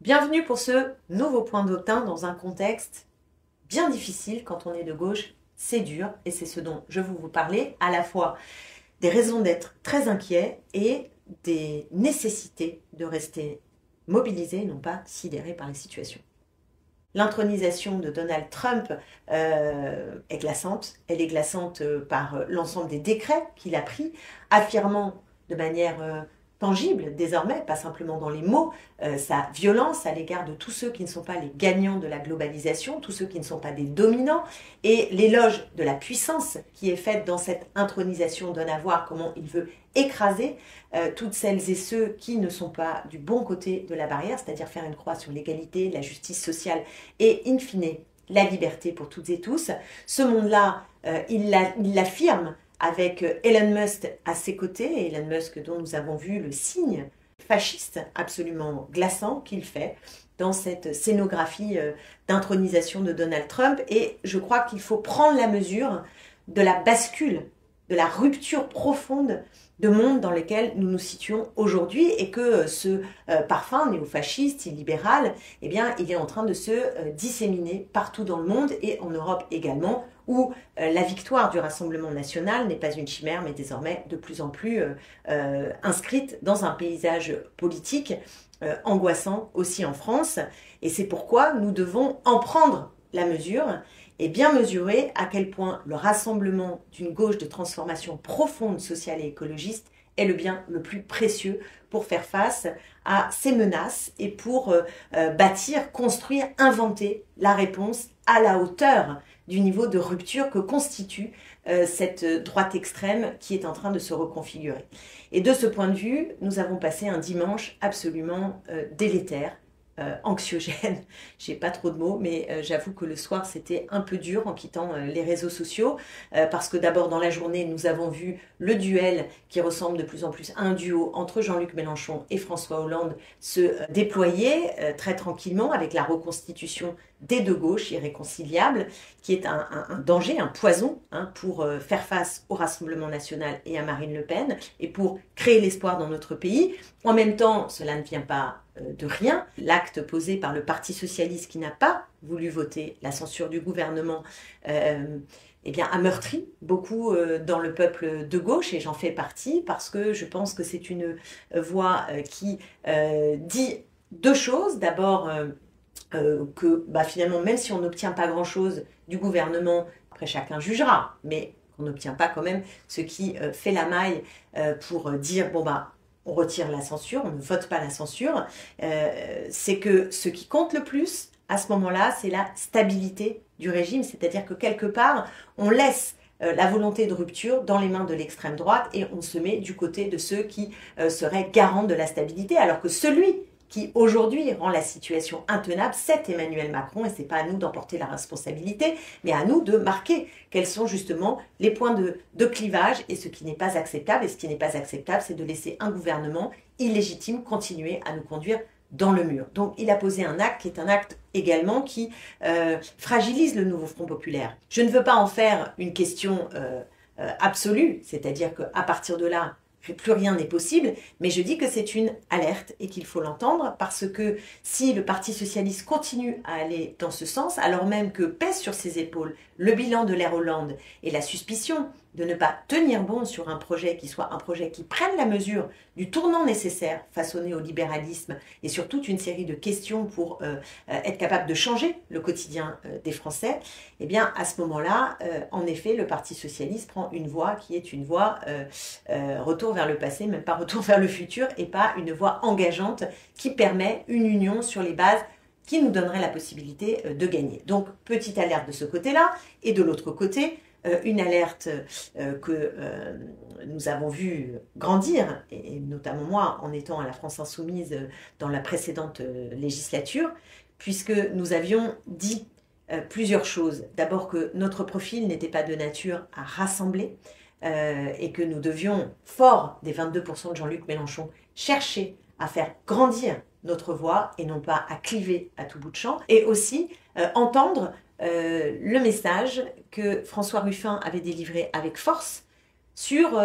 Bienvenue pour ce nouveau point d'Autun dans un contexte bien difficile. Quand on est de gauche, c'est dur et c'est ce dont je veux vous parler, à la fois des raisons d'être très inquiet et des nécessités de rester mobilisé, non pas sidéré par les situations. L'intronisation de Donald Trump est glaçante. Elle est glaçante par l'ensemble des décrets qu'il a pris, affirmant de manière tangible désormais, pas simplement dans les mots, sa violence à l'égard de tous ceux qui ne sont pas les gagnants de la globalisation, tous ceux qui ne sont pas des dominants, et l'éloge de la puissance qui est faite dans cette intronisation donne à voir comment il veut écraser toutes celles et ceux qui ne sont pas du bon côté de la barrière, c'est-à-dire faire une croix sur l'égalité, la justice sociale et, in fine, la liberté pour toutes et tous. Ce monde-là, il l'affirme avec Elon Musk à ses côtés, Elon Musk dont nous avons vu le signe fasciste absolument glaçant qu'il fait dans cette scénographie d'intronisation de Donald Trump. Et je crois qu'il faut prendre la mesure de la bascule, de la rupture profonde de monde dans lequel nous nous situons aujourd'hui, et que ce parfum néofasciste, illibéral, eh bien, il est en train de se disséminer partout dans le monde et en Europe également, où la victoire du Rassemblement national n'est pas une chimère, mais désormais de plus en plus inscrite dans un paysage politique angoissant aussi en France. Et c'est pourquoi nous devons en prendre la mesure et bien mesurer à quel point le rassemblement d'une gauche de transformation profonde, sociale et écologiste est le bien le plus précieux pour faire face à ces menaces et pour bâtir, construire, inventer la réponse à la hauteur du niveau de rupture que constitue cette droite extrême qui est en train de se reconfigurer. Et de ce point de vue, nous avons passé un dimanche absolument délétère, anxiogène, j'ai pas trop de mots, mais j'avoue que le soir c'était un peu dur en quittant les réseaux sociaux, parce que d'abord dans la journée nous avons vu le duel qui ressemble de plus en plus à un duo entre Jean-Luc Mélenchon et François Hollande se déployer très tranquillement, avec la reconstitution des deux gauches irréconciliables, qui est un danger, un poison pour faire face au Rassemblement national et à Marine Le Pen, et pour créer l'espoir dans notre pays. En même temps, cela ne vient pas de rien. L'acte posé par le Parti socialiste, qui n'a pas voulu voter la censure du gouvernement, eh bien, a meurtri beaucoup dans le peuple de gauche, et j'en fais partie, parce que je pense que c'est une voix qui dit deux choses. D'abord, que finalement, même si on n'obtient pas grand-chose du gouvernement, après chacun jugera, mais on n'obtient pas quand même ce qui fait la maille pour dire on retire la censure, on ne vote pas la censure, c'est que ce qui compte le plus à ce moment-là, c'est la stabilité du régime, c'est-à-dire que quelque part, on laisse la volonté de rupture dans les mains de l'extrême droite et on se met du côté de ceux qui seraient garants de la stabilité, alors que celui qui aujourd'hui rend la situation intenable, c'est Emmanuel Macron, et c'est pas à nous d'emporter la responsabilité, mais à nous de marquer quels sont justement les points de clivage et ce qui n'est pas acceptable. Et ce qui n'est pas acceptable, c'est de laisser un gouvernement illégitime continuer à nous conduire dans le mur. Donc il a posé un acte qui est un acte également qui fragilise le nouveau Front populaire. Je ne veux pas en faire une question absolue, c'est-à-dire qu'à partir de là, plus rien n'est possible, mais je dis que c'est une alerte et qu'il faut l'entendre, parce que si le Parti socialiste continue à aller dans ce sens, alors même que pèse sur ses épaules le bilan de l'ère Hollande et la suspicion de ne pas tenir bon sur un projet qui soit un projet qui prenne la mesure du tournant nécessaire façonné au libéralisme et sur toute une série de questions pour être capable de changer le quotidien des Français, eh bien à ce moment-là, en effet, le Parti socialiste prend une voie qui est une voie retour vers le passé, même pas retour vers le futur, et pas une voie engageante qui permet une union sur les bases qui nous donnerait la possibilité de gagner. Donc, petite alerte de ce côté-là, et de l'autre côté, une alerte que nous avons vu grandir, et notamment moi, en étant à la France Insoumise dans la précédente législature, puisque nous avions dit plusieurs choses. D'abord que notre profil n'était pas de nature à rassembler, et que nous devions, fort des 22% de Jean-Luc Mélenchon, chercher à faire grandir notre voix et non pas à cliver à tout bout de champ, et aussi entendre le message que François Ruffin avait délivré avec force sur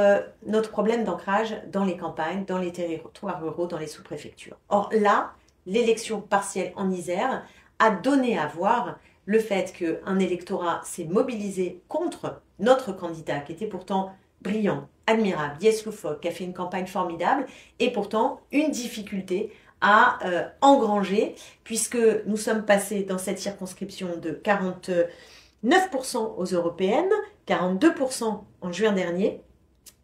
notre problème d'ancrage dans les campagnes, dans les territoires ruraux, dans les sous-préfectures. Or là, l'élection partielle en Isère a donné à voir le fait qu'un électorat s'est mobilisé contre notre candidat, qui était pourtant brillant, admirable, Dies Loufoque, qui a fait une campagne formidable, et pourtant une difficulté à engranger, puisque nous sommes passés dans cette circonscription de 49% aux européennes, 42% en juin dernier,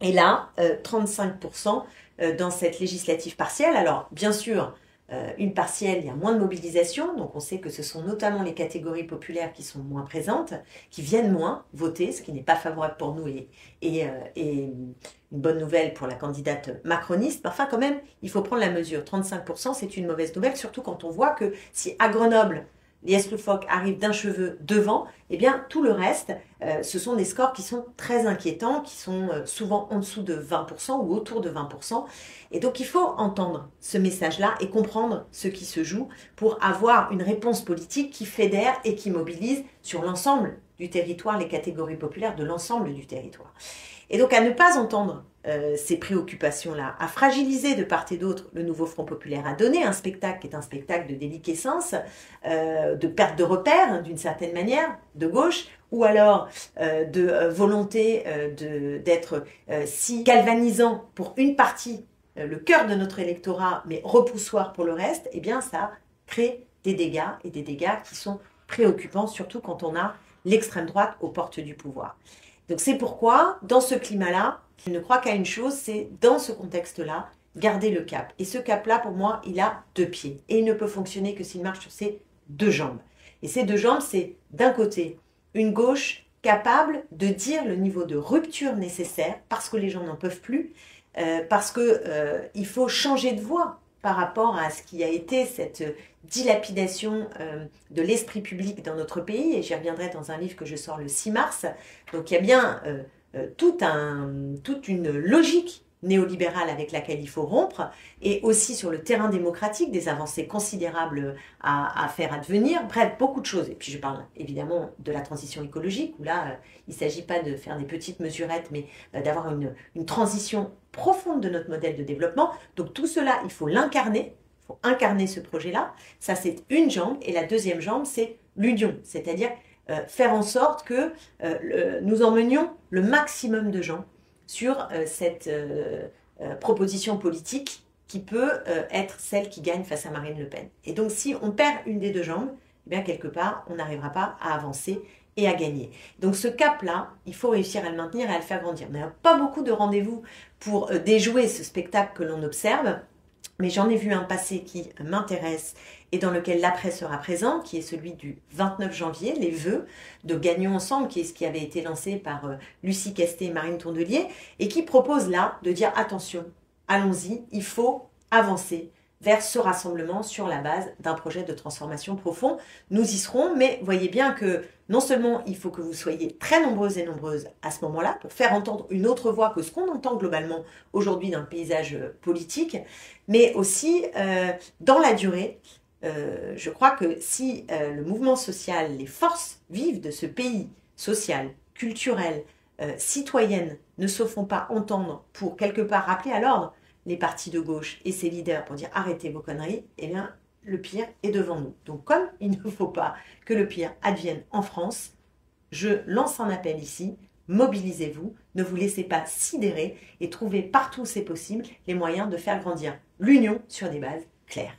et là, 35% dans cette législative partielle. Alors, bien sûr, une partielle, il y a moins de mobilisation, donc on sait que ce sont notamment les catégories populaires qui sont moins présentes, qui viennent moins voter, ce qui n'est pas favorable pour nous et une bonne nouvelle pour la candidate macroniste. Enfin, quand même, il faut prendre la mesure. 35%, c'est une mauvaise nouvelle, surtout quand on voit que si à Grenoble, Dies Loufoque arrive d'un cheveu devant, eh bien tout le reste, ce sont des scores qui sont très inquiétants, qui sont souvent en dessous de 20% ou autour de 20%. Et donc il faut entendre ce message-là et comprendre ce qui se joue pour avoir une réponse politique qui fédère et qui mobilise sur l'ensemble du territoire, les catégories populaires de l'ensemble du territoire. Et donc à ne pas entendre ces préoccupations-là, à fragiliser de part et d'autre le nouveau Front populaire, à donner un spectacle qui est un spectacle de déliquescence, de perte de repères d'une certaine manière, de gauche, ou alors de volonté d'être si galvanisant pour une partie, le cœur de notre électorat, mais repoussoir pour le reste, eh bien ça crée des dégâts, et des dégâts qui sont préoccupants, surtout quand on a l'extrême droite aux portes du pouvoir. Donc c'est pourquoi, dans ce climat-là, je ne crois qu'à une chose, c'est dans ce contexte-là, garder le cap. Et ce cap-là, pour moi, il a deux pieds. Et il ne peut fonctionner que s'il marche sur ses deux jambes. Et ces deux jambes, c'est d'un côté, une gauche capable de dire le niveau de rupture nécessaire, parce que les gens n'en peuvent plus, parce qu'il faut changer de voie par rapport à ce qui a été cette dilapidation de l'esprit public dans notre pays, et j'y reviendrai dans un livre que je sors le 6 mars. Donc il y a bien toute une logique néolibérale avec laquelle il faut rompre, et aussi sur le terrain démocratique, des avancées considérables à faire advenir, bref, beaucoup de choses. Et puis je parle évidemment de la transition écologique, où là, il ne s'agit pas de faire des petites mesurettes, mais d'avoir une transition profonde de notre modèle de développement. Donc tout cela, il faut l'incarner, il faut incarner ce projet-là. Ça, c'est une jambe, et la deuxième jambe, c'est l'union, c'est-à-dire faire en sorte que nous emmenions le maximum de gens sur cette proposition politique qui peut être celle qui gagne face à Marine Le Pen. Et donc si on perd une des deux jambes, eh bien quelque part, on n'arrivera pas à avancer et à gagner. Donc ce cap-là, il faut réussir à le maintenir et à le faire grandir. On n'a pas beaucoup de rendez-vous pour déjouer ce spectacle que l'on observe, mais j'en ai vu un passé qui m'intéresse et dans lequel l'après sera présent, qui est celui du 29 janvier, les vœux de Gagnons Ensemble, qui est ce qui avait été lancé par Lucie Castet et Marine Tourdelier, et qui propose là de dire attention, allons-y, il faut avancer vers ce rassemblement sur la base d'un projet de transformation profond. Nous y serons, mais voyez bien que non seulement il faut que vous soyez très nombreuses et nombreuses à ce moment-là pour faire entendre une autre voix que ce qu'on entend globalement aujourd'hui dans le paysage politique, mais aussi dans la durée. Je crois que si le mouvement social, les forces vives de ce pays social, culturel, citoyenne ne se font pas entendre pour quelque part rappeler à l'ordre les partis de gauche et ses leaders pour dire arrêtez vos conneries, eh bien le pire est devant nous. Donc comme il ne faut pas que le pire advienne en France, je lance un appel ici, mobilisez-vous, ne vous laissez pas sidérer et trouvez partout où c'est possible les moyens de faire grandir l'union sur des bases claires.